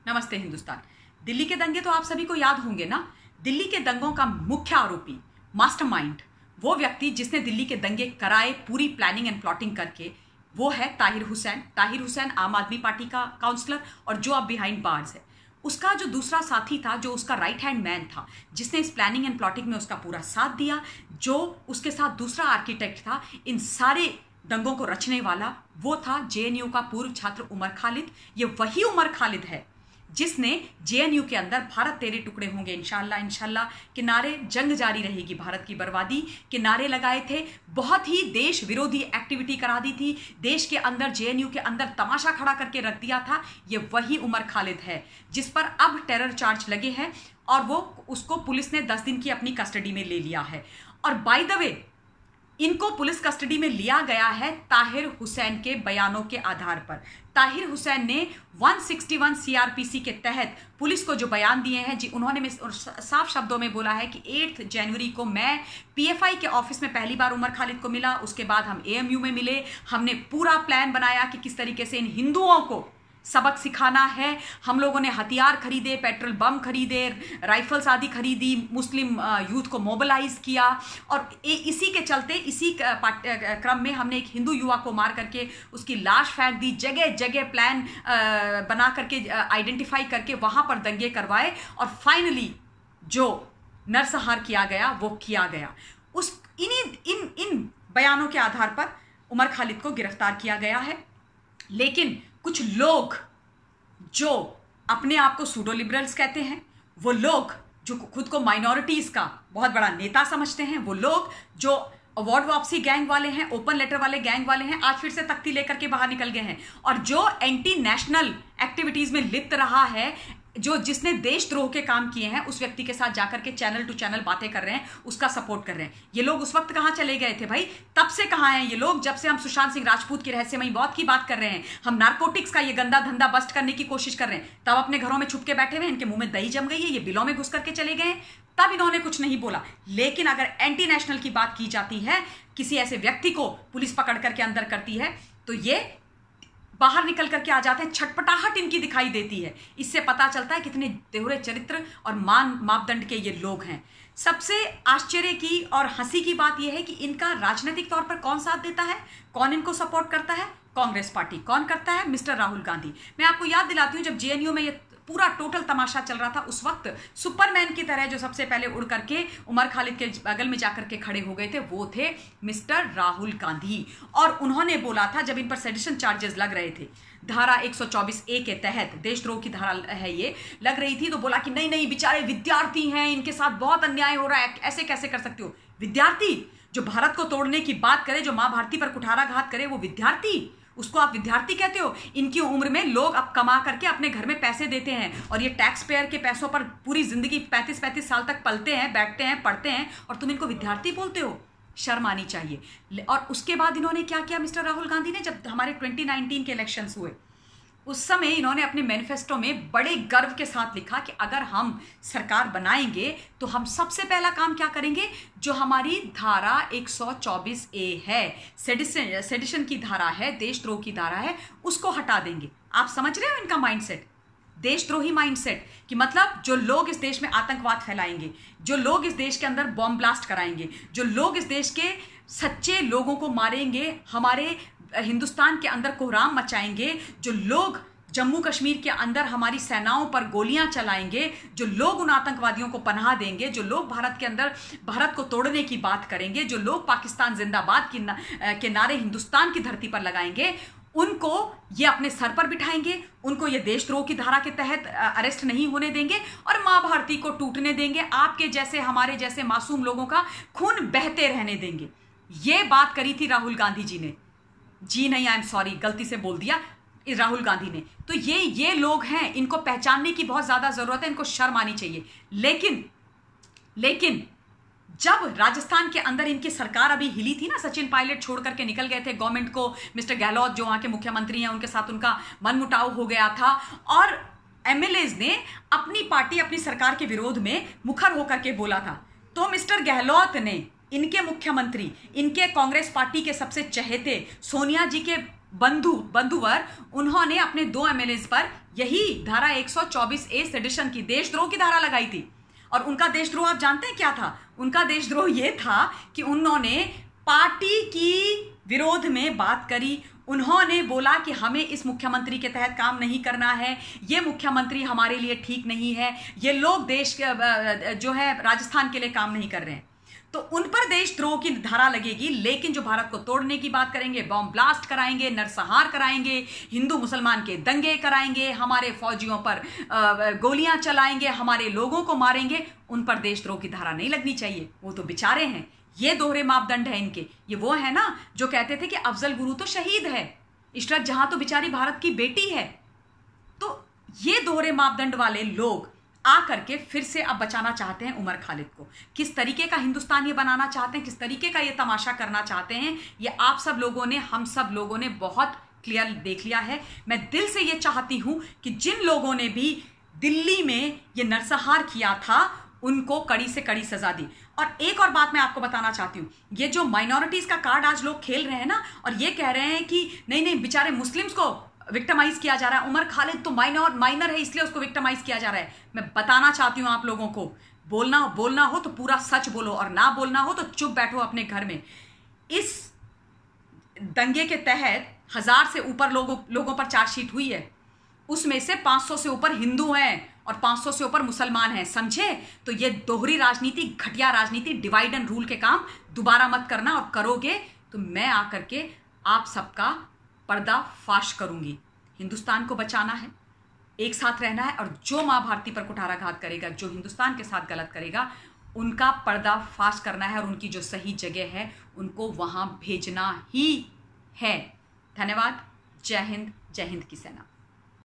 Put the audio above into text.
नमस्ते हिंदुस्तान। दिल्ली के दंगे तो आप सभी को याद होंगे ना। दिल्ली के दंगों का मुख्य आरोपी, मास्टरमाइंड, वो व्यक्ति जिसने दिल्ली के दंगे कराए पूरी प्लानिंग एंड प्लॉटिंग करके, वो है ताहिर हुसैन। ताहिर हुसैन आम आदमी पार्टी का काउंसलर और जो अब बिहाइंड बार्स है। उसका जो दूसरा साथी था, जो उसका राइट हैंड मैन था, जिसने इस प्लानिंग एंड प्लॉटिंग में उसका पूरा साथ दिया, जो उसके साथ दूसरा आर्किटेक्ट था इन सारे दंगों को रचने वाला, वो था जेएनयू का पूर्व छात्र उमर खालिद। ये वही उमर खालिद है जिसने जेएनयू के अंदर भारत तेरे टुकड़े होंगे इंशाल्लाह इंशाल्लाह के नारे, जंग जारी रहेगी, भारत की बर्बादी के नारे लगाए थे। बहुत ही देश विरोधी एक्टिविटी करा दी थी, देश के अंदर जेएनयू के अंदर तमाशा खड़ा करके रख दिया था। ये वही उमर खालिद है जिस पर अब टेरर चार्ज लगे हैं और वो उसको पुलिस ने 10 दिन की अपनी कस्टडी में ले लिया है। और बाय द वे, इनको पुलिस कस्टडी में लिया गया है ताहिर हुसैन के बयानों के आधार पर। ताहिर हुसैन ने 161 सीआरपीसी के तहत पुलिस को जो बयान दिए हैं जी, उन्होंने साफ शब्दों में बोला है कि 8 जनवरी को मैं पीएफआई के ऑफिस में पहली बार उमर खालिद को मिला, उसके बाद हम एएमयू में मिले, हमने पूरा प्लान बनाया कि किस तरीके से इन हिंदुओं को सबक सिखाना है। हम लोगों ने हथियार खरीदे, पेट्रोल बम खरीदे, राइफल्स आदि खरीदी, मुस्लिम यूथ को मोबिलाइज किया और इसी के चलते, इसी क्रम में हमने एक हिंदू युवा को मार करके उसकी लाश फेंक दी। जगह जगह प्लान बना करके, आइडेंटिफाई करके वहां पर दंगे करवाए और फाइनली जो नरसंहार किया गया वो किया गया। उस इन बयानों के आधार पर उमर खालिद को गिरफ्तार किया गया है। लेकिन कुछ लोग जो अपने आप को सूडो लिबरल्स कहते हैं, वो लोग जो खुद को माइनॉरिटीज का बहुत बड़ा नेता समझते हैं, वो लोग जो अवार्ड वापसी गैंग वाले हैं, ओपन लेटर वाले गैंग वाले हैं, आज फिर से तख्ती लेकर के बाहर निकल गए हैं। और जो एंटी नेशनल एक्टिविटीज में लिप्त रहा है, जो जिसने देशद्रोह के काम किए हैं, उस व्यक्ति के साथ जाकर के चैनल टू चैनल बातें कर रहे हैं, उसका सपोर्ट कर रहे हैं। ये लोग उस वक्त कहां चले गए थे भाई? तब से कहां हैं ये लोग? जब से हम सुशांत सिंह राजपूत की रहस्यमयी मौत की बात कर रहे हैं, हम नारकोटिक्स का ये गंदा धंधा बस्ट करने की कोशिश कर रहे हैं, तब अपने घरों में छुप के बैठे हुए, इनके मुंह में दही जम गई है, ये बिलों में घुस करके चले गए, तब इन्होंने कुछ नहीं बोला। लेकिन अगर एंटी नेशनल की बात की जाती है, किसी ऐसे व्यक्ति को पुलिस पकड़ करके अंदर करती है, तो ये बाहर निकल करके आ जाते हैं, छटपटाहट इनकी दिखाई देती है। इससे पता चलता है कितने दोहरे चरित्र और मापदंड के ये लोग हैं। सबसे आश्चर्य की और हंसी की बात यह है कि इनका राजनीतिक तौर पर कौन साथ देता है, कौन इनको सपोर्ट करता है? कांग्रेस पार्टी। कौन करता है? मिस्टर राहुल गांधी। मैं आपको याद दिलाती हूं, जब जेएनयू में ये पूरा टोटल तमाशा चल रहा था, उस वक्त सुपरमैन की तरह जो सबसे पहले उड़ करके उमर खालिद के बगल में जाकर के खड़े हो गए थे, वो थे मिस्टर राहुल गांधी। और उन्होंने बोला था, जब इन पर सेडिशन चार्जेस लग रहे थे, धारा 124A के तहत देशद्रोह की धारा है ये, लग रही थी, तो बोला कि नहीं नहीं, बेचारे विद्यार्थी हैं, इनके साथ बहुत अन्याय हो रहा है, ऐसे कैसे कर सकते हो? विद्यार्थी जो भारत को तोड़ने की बात करे, जो मां भारती पर कुठाराघात करे, वो विद्यार्थी, उसको आप विद्यार्थी कहते हो? इनकी उम्र में लोग अब कमा करके अपने घर में पैसे देते हैं और ये टैक्स पेयर के पैसों पर पूरी जिंदगी 35-35 साल तक पलते हैं, बैठते हैं, पढ़ते हैं, और तुम इनको विद्यार्थी बोलते हो? शर्म आनी चाहिए। और उसके बाद इन्होंने क्या किया मिस्टर राहुल गांधी ने? जब हमारे 2019 के इलेक्शंस हुए, उस समय इन्होंने अपने मैनिफेस्टो में बड़े गर्व के साथ लिखा कि अगर हम सरकार बनाएंगे तो हम सबसे पहला काम क्या करेंगे, जो हमारी धारा 124A है, सेडिशन की धारा है, देशद्रोह की धारा है, उसको हटा देंगे। आप समझ रहे हो इनका माइंडसेट? देशद्रोही माइंडसेट कि मतलब जो लोग इस देश में आतंकवाद फैलाएंगे, जो लोग इस देश के अंदर बॉम्ब ब्लास्ट कराएंगे, जो लोग इस देश के सच्चे लोगों को मारेंगे, हमारे हिंदुस्तान के अंदर कोहराम मचाएंगे, जो लोग जम्मू कश्मीर के अंदर हमारी सेनाओं पर गोलियां चलाएंगे, जो लोग उन आतंकवादियों को पनाह देंगे, जो लोग भारत के अंदर भारत को तोड़ने की बात करेंगे, जो लोग पाकिस्तान जिंदाबाद के नारे हिंदुस्तान की धरती पर लगाएंगे, उनको ये अपने सर पर बिठाएंगे, उनको ये देशद्रोह की धारा के तहत अरेस्ट नहीं होने देंगे और मां भारती को टूटने देंगे, आपके जैसे हमारे जैसे मासूम लोगों का खून बहते रहने देंगे। ये बात करी थी राहुल गांधी जी ने। जी नहीं, आई एम सॉरी, गलती से बोल दिया, राहुल गांधी ने। तो ये लोग हैं, इनको पहचानने की बहुत ज्यादा जरूरत है, इनको शर्म आनी चाहिए। लेकिन जब राजस्थान के अंदर इनकी सरकार अभी हिली थी ना, सचिन पायलट छोड़ करके निकल गए थे गवर्नमेंट को, मिस्टर गहलोत जो वहां के मुख्यमंत्री हैं, उनके साथ उनका मनमुटाव हो गया था और एमएलएज ने अपनी पार्टी, अपनी सरकार के विरोध में मुखर होकर के बोला था। तो मिस्टर गहलोत ने, इनके मुख्यमंत्री, इनके कांग्रेस पार्टी के सबसे चहेते सोनिया जी के बंधुवर, उन्होंने अपने 2 एमएलएज पर यही धारा 124A सेडिशन की, देशद्रोह की धारा लगाई थी। और उनका देशद्रोह आप जानते हैं क्या था? उनका देशद्रोह यह था कि उन्होंने पार्टी की विरोध में बात करी। उन्होंने बोला कि हमें इस मुख्यमंत्री के तहत काम नहीं करना है, ये मुख्यमंत्री हमारे लिए ठीक नहीं है, ये लोग देश जो है राजस्थान के लिए काम नहीं कर रहे हैं। तो उन पर देशद्रोह की धारा लगेगी। लेकिन जो भारत को तोड़ने की बात करेंगे, बॉम्ब ब्लास्ट कराएंगे, नरसंहार कराएंगे, हिंदू मुसलमान के दंगे कराएंगे, हमारे फौजियों पर गोलियां चलाएंगे, हमारे लोगों को मारेंगे, उन पर देशद्रोह की धारा नहीं लगनी चाहिए। वो तो बेचारे हैं, ये दोहरे मापदंड है इनके। ये वो है ना जो कहते थे कि अफजल गुरु तो शहीद है, इशरत जहां तो बेचारी भारत की बेटी है। तो ये दोहरे मापदंड वाले लोग आकर के फिर से अब बचाना चाहते हैं उमर खालिद को। किस तरीके का हिंदुस्तान ये बनाना चाहते हैं, किस तरीके का ये तमाशा करना चाहते हैं, ये आप सब लोगों ने, हम सब लोगों ने बहुत क्लियर देख लिया है। मैं दिल से ये चाहती हूं कि जिन लोगों ने भी दिल्ली में ये नरसंहार किया था उनको कड़ी से कड़ी सजा दी। और एक और बात मैं आपको बताना चाहती हूं, ये जो माइनॉरिटीज का कार्ड आज लोग खेल रहे हैं ना, और ये कह रहे हैं कि नहीं नहीं बेचारे मुस्लिम्स को विक्टिमाइज किया जा रहा है, उमर खालिद तो माइनर है इसलिए उसको विक्टिमाइज किया जा रहा है। मैं बताना चाहती हूं आप लोगों को, बोलना हो तो पूरा सच बोलो, और ना बोलना हो तो चुप बैठो अपने घर में। इस दंगे के तहत 1000 से ऊपर लोगों पर चार्जशीट हुई है, उसमें से 500 से ऊपर हिंदू हैं और 500 से ऊपर मुसलमान हैं, समझे? तो ये दोहरी राजनीति, घटिया राजनीति, डिवाइड एंड रूल के काम दोबारा मत करना, और करोगे तो मैं आकर के आप सबका पर्दा फाश करूंगी। हिंदुस्तान को बचाना है, एक साथ रहना है, और जो मां भारती पर कुठाराघात करेगा, जो हिंदुस्तान के साथ गलत करेगा, उनका पर्दा फाश करना है, और उनकी जो सही जगह है उनको वहां भेजना ही है। धन्यवाद। जय हिंद की सेना।